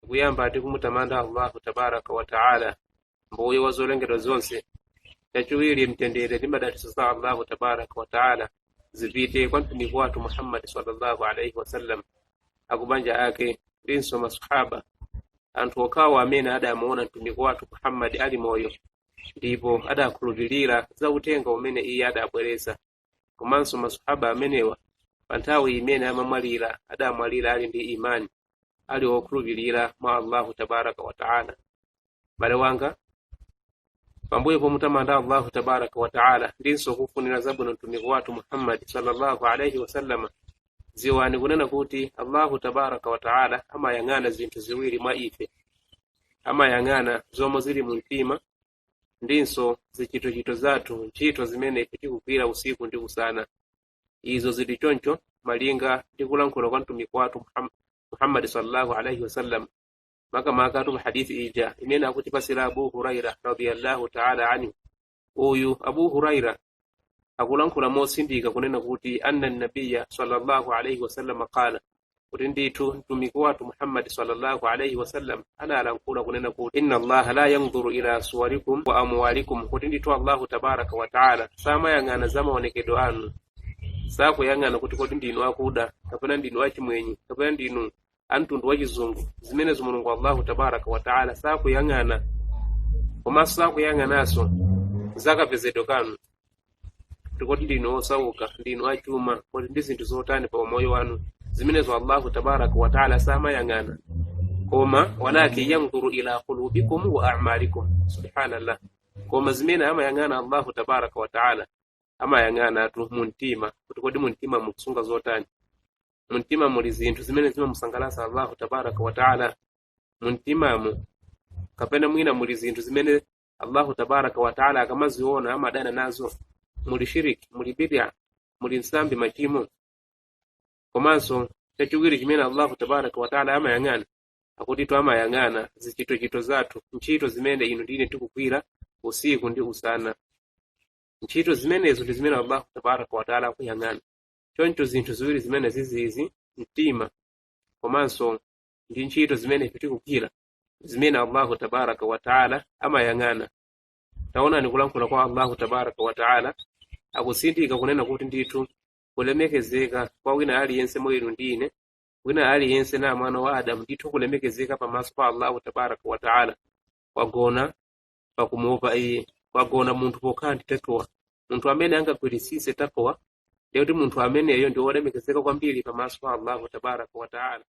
kuyamba ati kumutamanda Allahu tabaraka wa taala mbuye wazolengedwa zonse. Chachiwiri mtendere ndi madalitso za Allahu tabaraka wa taala zipite kwa mtumiki wathu Muhammad sallallahu alaihi wasallam, akubanja ake ndinso masahaba, anthu okhawo amene adamuona mtumiki wathu Muhammad ali moyo ndipo adakhulupirira za utenga umene iye adabwereza. Komanso masahaba amenewa pa nthawi imene amamwalira adamwalira ali ndi imani, ali okhulupirira mwa Allahu tabaraka wa taala. Bale wanga, pambuyo pomutamanda Allahu tabaraka wa taala ndinso kufunira zabwino mtumiki wathu Muhammad sallallahu alaihi wasallam, ziwani kunena kuti Allahu tabaraka wa taala amayang'ana zinthu ziwiri mwa ife. Amayang'ana zomwe zili mu mtima ndinso zichitochito zathu, ntchito zimene ife tikugwira usiku ndi usana. Izo zili choncho malinga ndi kulankhula kwa mtumiki wathu Muhammad sallallahu alaihi wasallam, makamaka tu hadithi ija imene akutipasira Abu Huraira radhiyallahu ta'ala anhu. Uyu Abu Huraira akulankhula mosindika kunena kuti anna nabiyya sallallahu alaihi wasallam qala, kuti ndithu mtumiki wathu Muhammad sallallahu alaihi wasallam analankhula kunena kuti inna Allaha la yanzuru ila suwarikum wa amwalikum, kuti ndithu Allahu tabaraka wa taala samayang'ana za maonekedwe anu, sakuyang'ana kuti kodi ndinu akuda kapena ndinu achimwenyi kapena ndinu antundu wachizungu. Zimenezo Mulungu Allahu tabaraka wa taala sakuyang'ana. Komanso sakuyang'anaso zakapezedwe kanu, kuti kodi ndinu osauka, ndinu achuma, kodi ndi zinthu zotani pa umoyo wanu. Zimenezo Allahu tabaraka wa taala samayang'ana, koma walaki yanzuru ila qulubikum wa a'malikum. Subhanallah. Koma zimene amayang'ana Allahu tabaraka wa taala amayang'ana tu muntima, kuti kodi muntima mukusunga zotani. Muntima muli zinthu zimene zimamusangalatsa Allahu tabaraka wa taala. Muntimamu kapena mwina muli zinthu zimene Allahu tabaraka wa taala akamaziona amadana nazo. Muli shiriki, muli bid'a, muli nsambi, machimo. Komanso chachiwiri chimene Allahu tabaraka wa taala amayang'ana, akuti tu amayang'ana zichitochito zathu, ntchito zimene inu ndine tikugwira usiku ndi usana. Ntchito zimenezo ndi zimene Allahu tabaraka wa taala akuyang'ana. Choncho zinthu ziwiri zimene zizizi, mtima komanso ndi ntchito zimene tikugwira, zimene Allahu tabaraka wa taala amayang'ana. Taona ni kulankhula kwa Allahu tabaraka wa taala akusindika kunena kuti ndithu kulemekezeka kwa wina aliyense mweru ndine, wina aliyense na mwana wa Adamu, ndithu kulemekezeka pamaso pa Allahu tabaraka wa taala kwagona pakumuopa iye, kwagona munthu pokhala ndi takwa. Munthu amene angagwirisise takwa ndiye kuti munthu ameneyo ndi wolemekezeka kwambiri pamaso pa Allahu tabaraka wa taala.